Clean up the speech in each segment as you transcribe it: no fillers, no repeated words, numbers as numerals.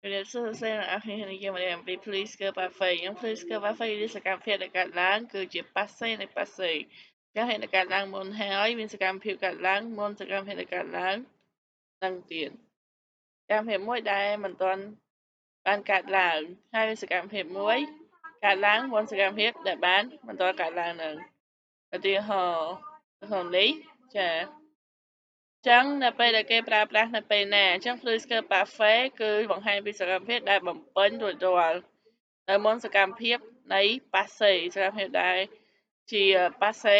Điều số xe là khi hình như mà đem bị police cơ bà phê những police cơ bà phê đi sạc phiệt để cả láng cứ chỉ passe này passe các hệ là cả láng môn hai mình sạc phiệt cả láng môn sạc phiệt để cả láng tăng tiền cảm phiệt mỗi đại mình toàn bán cả láng hai mình sạc phiệt mỗi cả láng môn sạc phiệt để bán mình toàn cả láng nữa và tiền họ hợp lý chả chẳng là bây là cái pra pra là bây nè chẳng police cơ bà phê cứ bằng hai mình sạc phiệtได้បំពេញរួចរាល់នៅមុនសកម្មភាពនៃប៉ាសេសកម្មភាពដែលជាប៉ាសេ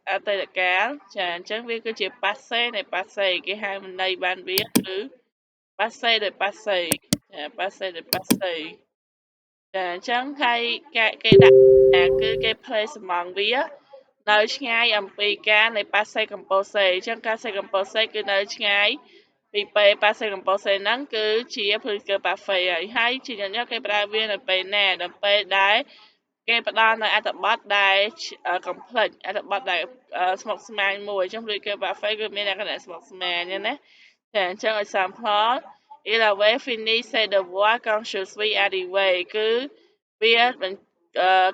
អតីតកាលចាអញ្ចឹងវាគឺជាប៉ាសេនៃប៉ាសេគេហៅន័យបានវាគឺប៉ាសេដោយប៉ាសេចាប៉ាសេដោយប៉ាសេចាអញ្ចឹងហើយគេដាក់គឺគេ place សំងវានៅឆ្ងាយអំពីការនៃប៉ាសេកម្ពុជាអញ្ចឹងការសេកម្ពុជាគឺនៅឆ្ងាយពីពេលប៉ាសេកម្ពុជាហ្នឹងគឺជាព្រឹត្តិការណ៍ប៉ាហ្វេហើយជាញញឹកគេប្រើវានៅពេលណានៅពេលដែលគេផ្ដល់នៅអត្ថបទដែលកំភ្លេចអត្ថបទដែលស្មុគស្មាញមួយអញ្ចឹងព្រឹត្តិការណ៍ប៉ាហ្វេគឺមានលក្ខណៈស្មុគស្មាញណាចាអញ្ចឹង example il avait fini ses devoirs quand je suis arrivé គឺវា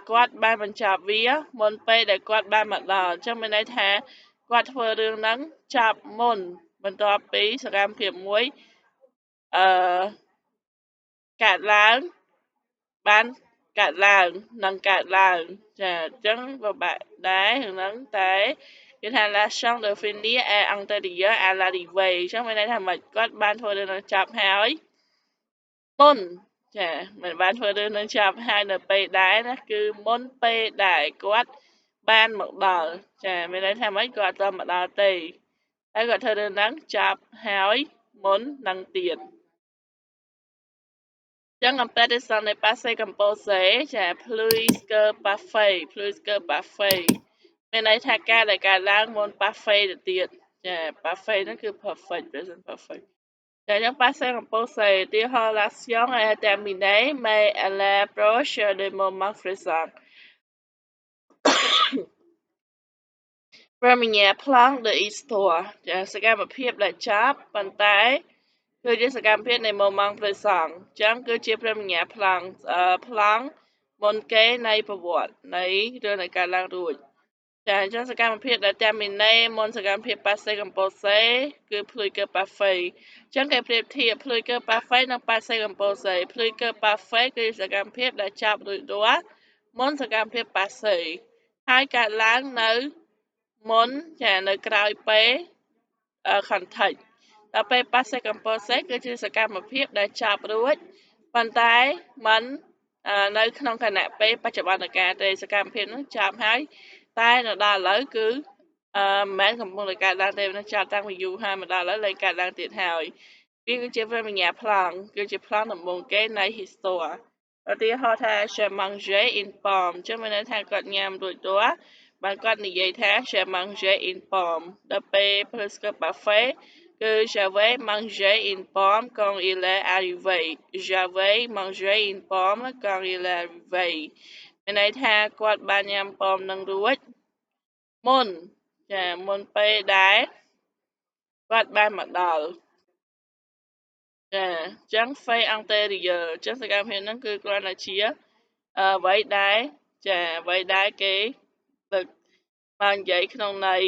គាត់បានបញ្ចប់វាមុនពេលដែលគាត់បានមកដល់អញ្ចឹងមានន័យថាគាត់ធ្វើរឿងហ្នឹងចប់មុនបន្ទាប់ពីសកម្មភាពមួយអឺកើតឡើងបានកើតឡើងនឹងកើតឡើងចាអញ្ចឹងពិបាកដែររឿងហ្នឹងតែគេថា la chance de finir est antérieure à l'arrivée អញ្ចឹងមានន័យថាមិនគាត់បានធ្វើរឿងហ្នឹងចប់ហើយមុនចាមិនបានធ្វើរឿងនឹងចប់ហើយនៅពេលដែរណាគឺមុនពេលដែលគាត់បានមកដល់ចាមានន័យថាមិនគាត់អត់មកដល់ទេហើយគាត់ធ្វើរឿងហ្នឹងចប់ហើយមុននឹងទៀតចឹងអំពែទៅសន្និបាតសេកម្ពុជាចា plus que parfait plus que parfait មានន័យថាការដែលកើតឡើងមុន parfait ទៅទៀតចា parfait ហ្នឹងគឺ perfect present perfect D'ailleurs, passer un poste de relation est terminé, mais elle est proche du moment présent. Premier plan de histoire ចាសកម្មភាពដែលចប់ប៉ុន្តែគឺជាសកម្មភាពនៃ moment présent អញ្ចឹងគឺជា premier plan ប្លង់មុនគេនៃប្រវត្តិនៃរឿងនៃការឡើងរួចចាអញ្ចឹងសកម្មភាពដែល termine មុនសកម្មភាព passé composé គឺ plus que parfait អញ្ចឹងគេប្រៀបធៀប plus que parfait និង passé composé plus que parfait គឺសកម្មភាពដែលចប់រួចរាល់មុនសកម្មភាព passé ហើយកើតឡើងនៅមុនចានៅក្រោយពេល context ដល់ពេល passé composé គឺជាសកម្មភាពដែលចប់រួចប៉ុន្តែมันនៅក្នុងគណៈពេលបច្ចុប្បន្នកាលទេសកម្មភាពនោះចប់ហើយតែនៅដល់ឥឡូវគឺមិនមែនកំពុងតែកើតឡើងទេនឹងចប់តាំងពីយូរហើយមកដល់ឥឡូវលែងកើតឡើងទៀតហើយវាគឺជា premier plan គឺជា plan ដំបូងគេនៃ histoire ឧទាហរណ៍ថា j'ai mangé une pomme ចឹងមានន័យថាគាត់ញ៉ាំរួចរាល់បានគាត់និយាយថា j'ai mangé une pomme ដល់ពេល presque parfait គឺ j'avais mangé une pomme quand il est arrivé j'avais mangé une pomme quand il est arrivé មានន័យថាគាត់បានញ៉ាំប៉មនឹងរួចមុនចាមុនពេលដែលគាត់បានមកដល់ចាអញ្ចឹង fait antérieur អញ្ចឹងសកម្មភាពហ្នឹងគឺគ្រាន់តែជាអ្វីដែលចាអ្វីដែលគេលើកមកនិយាយក្នុងន័យ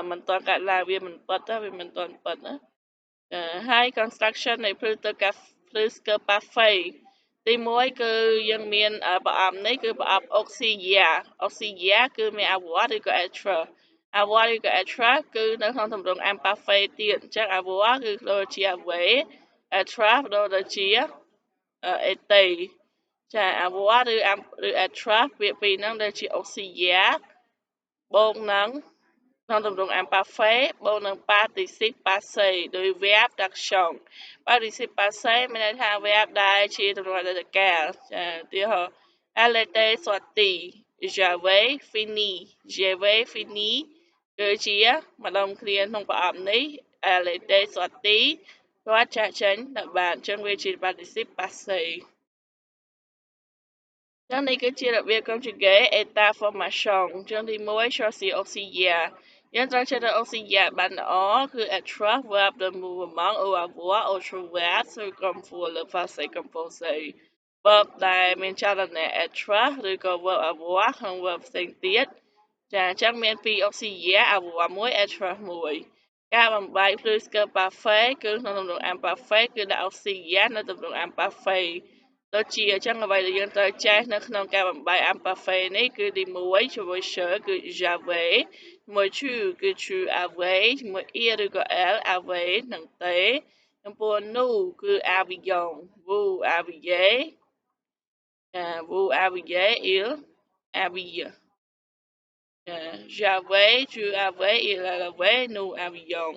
មិនតន់កាត់ឡើងវាមិនពិតទេវាមិនតន់ពិតណាហើយ construction នៃ plus que parfait ទី1គឺយើងមានប្រអប់នេះគឺប្រអប់ auxiliaire គឺមាន avoir ឬក៏ être avoir ឬក៏ être គឺនៅក្នុងទម្រង់ imparfait ទៀតអញ្ចឹង avoir គឺដូចជា avait être ដូចជា été ចា avoir ឬ être ពាក្យពីរហ្នឹងដូចជា auxiliaire បូកនឹងក្នុងទម្រង់ imparfait បូកនឹង participe passé ដោយ verb d'action participe passé មានន័យថា verb ដែលជាទម្រង់អតីតកាលចាឧទាហរណ៍ elle était sortie j'avais fini គឺជាម្ដុំគ្នាក្នុងប្រអប់នេះ elle était sortie គាត់ចាក់ចេញទៅបានអញ្ចឹងវាជា participe passé ចឹងនេះគឺជារបៀប conjugué état formation ចឹងទី1 choisis auxiliaire យើងត្រូវចេះតែអូសីយ៉ាបានល្អគឺ attract verb ដែល move among au avoir au travers circumfluence លើ passé composé verb ដែលមានចលនា attract ឬក៏ verb avoir ក្នុង verb ផ្សេងទៀតចាអញ្ចឹងមានពីរ auxiliaire avoir មួយ attract មួយការបំបែក pluscup parfait គឺក្នុងទម្រង់ imperfect គឺដាក់ auxiliaire នៅទម្រង់ imperfect ដូចជាអញ្ចឹងអ្វីដែលយើងត្រូវចេះនៅក្នុងការបំបែក imperfect នេះគឺទី1ជាមួយ je គឺ j'avais ជាមួយ tu គឺ tu avais ជាមួយ il ឬក៏ elle avait និងទេចំពោះ nous គឺ avions vous aviez vous aviez il avait j'avais tu avais il avait nous avions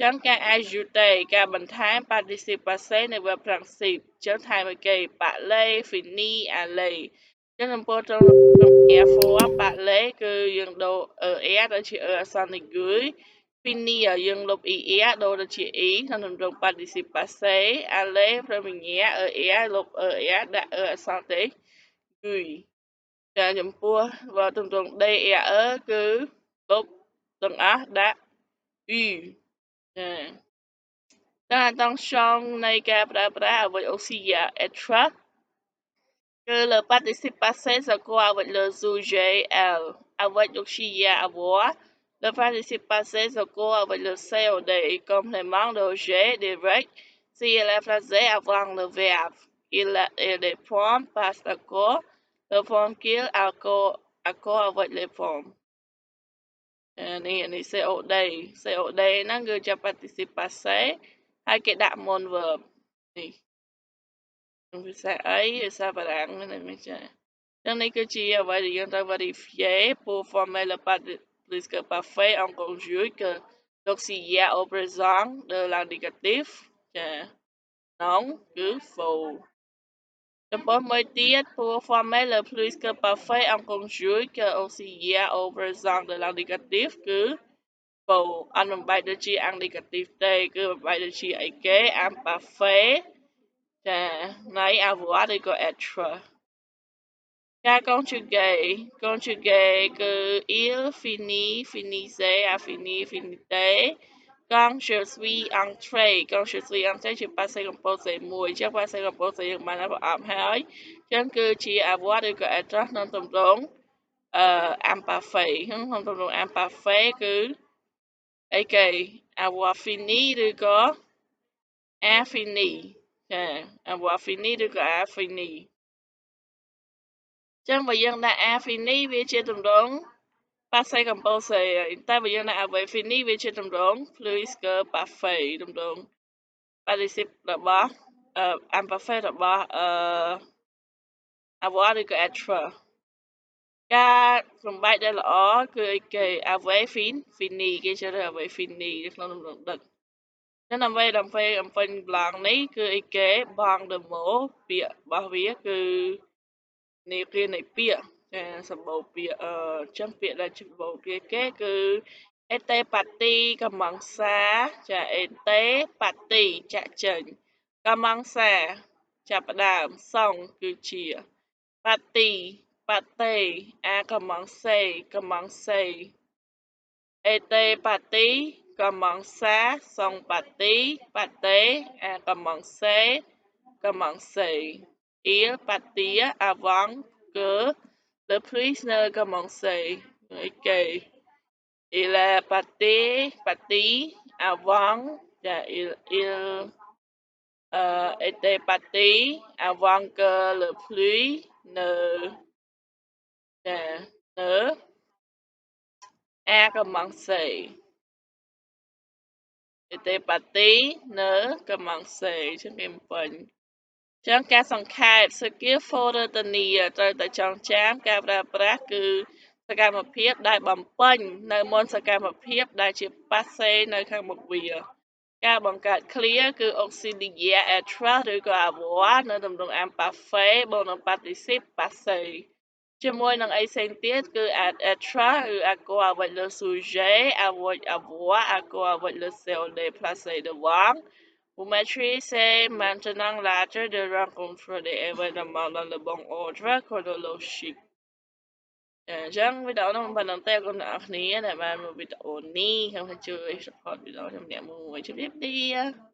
ចឹងការ ajouter ការបន្ថែម participe passé នៅ verb participe ចឹងថែមឲ្យគេ parler finir aller ចឹងចំពោះត្រង់ form parler គឺយើងដូរ er ទៅជា អក្សរ aigu finir យើងលុប er ដូរទៅជា e ក្នុងទម្រង់ participe passé aller ព្រមញ៉ា er លុប er ដាក់ អក្សរទេ gui ចាចំពោះទម្រង់ der គឺលុបទាំងអស់ដាក់ u ចា Dans l'attention នៃការប្រើប្រាស់ avec auxiliaire être គឺ le participe passé s'accourt avec le sujet elle avec l'auxiliaire avoir le participe passé s'accourt avec le COD complément d'objet direct si elle est placée avant le verbe il répond par accord le forme qu'il accord avec les formes នេះ COD COD ហ្នឹងគឺជា participe passé ហើយគេដាក់មុន verb នេះក្នុងភាសាអីភាសាបារាំងហ្នឹងមិនចាចឹងនេះគឺជាអ្វីដែលយើងត្រូវ vérifier pour former le participe parfait en conjugue que l'auxiliaire au présent de l'indicatif ចា non គឺ faux ចំពោះមួយទៀត pour former le participe parfait en conjugue que l'auxiliaire au présent de l'indicatif គឺ faux អត់បំបែកដូចជា indicatif ទេគឺបំបែកដូចជាអីគេ imparfait ចានៃ avoir ឬក៏ être ការ conjuguer គឺ il finit finissait a fini finissait quand je suis entré ជា passé composé មួយចឹង passé composé យើងបានប្រអប់ហើយចឹងគឺជា avoir ឬក៏ être ក្នុងទម្រង់imparfait ក្នុងទម្រង់ imparfait គឺអីគេ avoir fini ឬក៏ a fini ចា avoir fini ឬក៏ a fini ចឹងបើយើងដាក់ a fini វាជាទម្រង់ passé composé ហើយតែបើយើងដាក់ avait fini វាជាទម្រង់ presque parfait ទម្រង់ participe របស់ imperfect របស់avoir ឬក៏ être ការសម្បែកដែលល្អគឺអីគេ avait fini គេជឿថា avait fini ក្នុងទម្រង់ដឹកចឹងដើម្បីអំពេញប្លង់នេះគឺអីគេ bang de mot ពាក្យរបស់វាគឺនេះគឺនៃពាក្យចាសម្បូរពាក្យចឹងពាក្យដែលសម្បូរពាក្យគេគឺ était parti commença ចា était parti ចាក់ចេញ commença ចាប់ផ្ដើម sont គឺជា parti parté a commencé commencer était parti commença sont partis partaient a commencé commencer il partit avant que le prisoner commençait ok il est parti avant il était parti avant que le pluie ne a commencé était parti ne commencer ចឹងគេបំពេញចឹងការសង្ខេប skill for retenir ត្រូវតែចងចាំការប្រើប្រាស់គឺសកម្មភាពដែលបំពេញនៅមុនសកម្មភាពដែលជា passé នៅខាងមុខវាការបង្កើត clear គឺ auxiliaire être ឬក៏ avoir នៅទម្រង់ imparfait បូកនឹង participe passé ជាមួយនឹងអីផ្សេងទៀតគឺ être ឬ accord avec le sujet avec avoir accord avec le COD placé devant Vous maîtrisez maintenant l'art de rencontrer des événements dans le bon ordre chronologique អញ្ចឹងវីដេអូនោះប៉ុណ្ណឹងទេអរគុណអ្នកនរគ្នាដែលបានមើលវីដេអូនេះខ្ញុំថាជួយ support វីដេអូខ្ញុំម្នាក់មួយជម្រាបលា